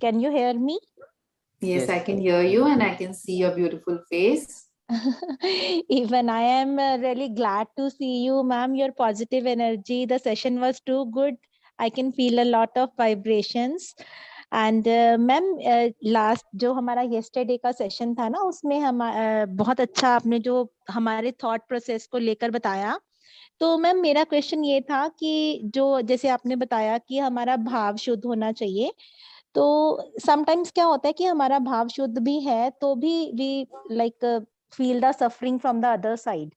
Can you hear me? Yes, I can hear you and I can see your beautiful face. Even I am really glad to see you, ma'am. Your positive energy. The session was too good. I can feel a lot of vibrations. And ma'am last जो हमारा yesterday का session था ना, उसमें हम बहुत अच्छा आपने जो हमारे थॉट प्रोसेस को लेकर बताया. तो मैम मेरा क्वेश्चन ये था कि जो जैसे आपने बताया कि हमारा भाव शुद्ध होना चाहिए, तो समटाइम्स क्या होता है कि हमारा भाव शुद्ध भी है तो भी we like feel the suffering from the other side.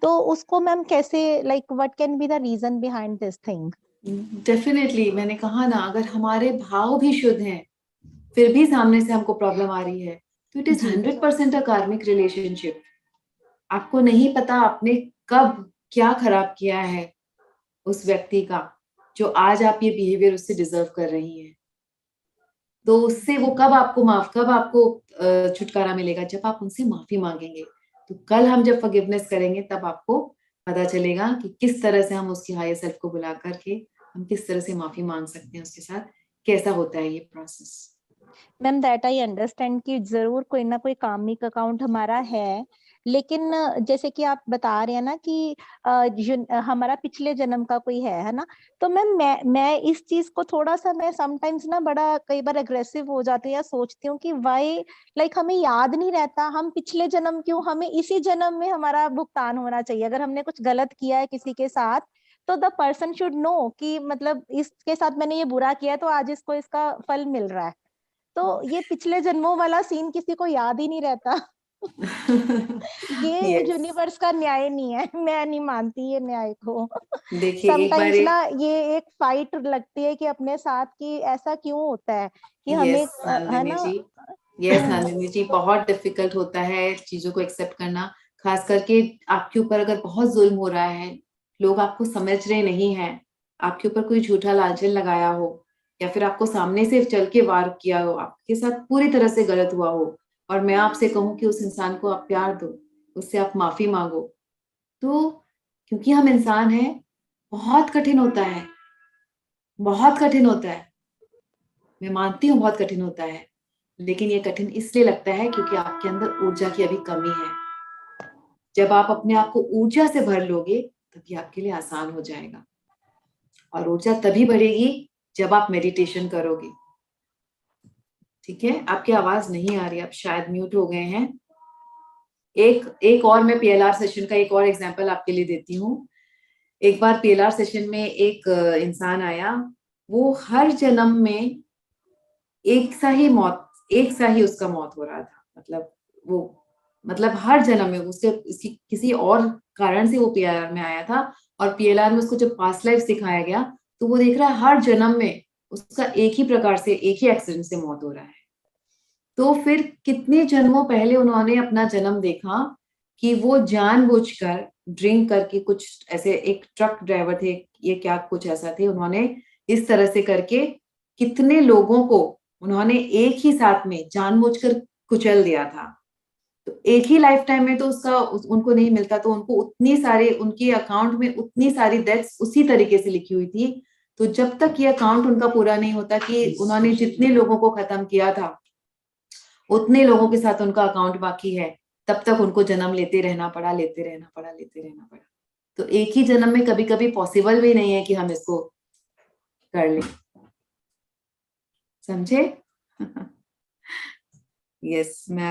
तो उसको मैम कैसे, like what can be the reason behind this thing? Definitely, मैंने कहा ना, अगर हमारे भाव भी शुद्ध हैं फिर भी सामने से हमको प्रॉब्लम आ रही है तो इट इज 100% अ कार्मिक रिलेशनशिप. आपको नहीं पता आपने कब क्या खराब किया है उस व्यक्ति का, जो आज आप ये बिहेवियर उससे डिजर्व कर रही हैं. तो उससे वो कब आपको छुटकारा मिलेगा, जब आप उनसे माफी मांगेंगे. तो कल हम जब फॉरगिवनेस करेंगे तब आपको पता चलेगा कि किस तरह से हम उसकी हायर सेल्फ को बुला करके हम किस तरह से माफी मांग सकते हैं उसके साथ, कैसा होता है ये process. Ma'am that I understand कि जरूर कोई ना कोई कार्मिक अकाउंट हमारा है, लेकिन जैसे कि आप बता रहे हैं ना कि हमारा पिछले जन्म का कोई है ना. तो मैम मैं इस चीज को थोड़ा सा, मैं समटाइम्स ना बड़ा कई बार अग्रेसिव हो जाती हूँ या सोचती हूँ कि वाई, लाइक हमें याद नहीं रहता हम पिछले जन्म क्यों, हमें इसी जन्म में हमारा भुगतान होना चाहिए. अगर हमने कुछ गलत किया है किसी के साथ तो द पर्सन शुड नो कि मतलब इसके साथ मैंने ये बुरा किया है तो आज इसको इसका फल मिल रहा है. तो ये पिछले जन्मों वाला सीन किसी को याद ही नहीं रहता. ये yes. यूनिवर्स का न्याय नहीं है, मैं नहीं मानती ये न्याय को. देखिए, एक बार समटाइम्स ना ये एक फाइट लगती है कि अपने साथ कि ऐसा क्यों होता है कि हमें यस है नंदिनी ना. जी, यस नंदिनी जी, बहुत डिफिकल्ट होता है चीजों को एक्सेप्ट करना. खास करके आपके ऊपर अगर बहुत जुल्म हो रहा है, लोग आपको समझ रहे नहीं हैं, आपके ऊपर कोई झूठा लालचन लगाया हो या फिर आपको सामने से चल के वार किया हो, आपके साथ पूरी तरह से गलत हुआ हो, और मैं आपसे कहूं कि उस इंसान को आप प्यार दो, उससे आप माफी मांगो, तो क्योंकि हम इंसान हैं, बहुत कठिन होता है, बहुत कठिन होता है. मैं मानती हूँ बहुत कठिन होता है, लेकिन ये कठिन इसलिए लगता है क्योंकि आपके अंदर ऊर्जा की अभी कमी है. जब आप अपने आप को ऊर्जा से भर लोगे तभी आपके लिए आसान हो जाएगा. और ऊर्जा तभी बढ़ेगी जब आप मेडिटेशन करोगे. ठीक है, आपकी आवाज नहीं आ रही, आप शायद म्यूट हो गए हैं. एक और मैं पीएलआर सेशन का एक और एग्जांपल आपके लिए देती हूँ. एक बार पीएलआर सेशन में एक इंसान आया, वो हर जन्म में एक सा ही उसका मौत हो रहा था. मतलब हर जन्म में उसके इसकी किसी और कारण से वो पीएलआर में आया था, और पीएलआर में उसको जब पास्ट लाइफ सिखाया गया तो वो देख रहा है हर जन्म में उसका एक ही प्रकार से एक ही एक्सीडेंट से मौत हो रहा है. तो फिर कितने जन्मों पहले उन्होंने अपना जन्म देखा कि वो जानबूझकर ड्रिंक करके, कुछ ऐसे एक ट्रक ड्राइवर थे ये क्या कुछ ऐसा थे, उन्होंने इस तरह से करके कितने लोगों को उन्होंने एक ही साथ में जानबूझकर कुचल दिया था. तो एक ही लाइफ टाइम में तो उनको नहीं मिलता, तो उनको उतनी सारे उनके अकाउंट में उतनी सारी डेथ्स उसी तरीके से लिखी हुई थी. तो जब तक ये अकाउंट उनका पूरा नहीं होता कि उन्होंने जितने लोगों को खत्म किया था उतने लोगों के साथ उनका अकाउंट बाकी है, तब तक उनको जन्म लेते रहना पड़ा. तो एक ही जन्म में कभी कभी पॉसिबल भी नहीं है कि हम इसको कर लें. समझे? यस, मैं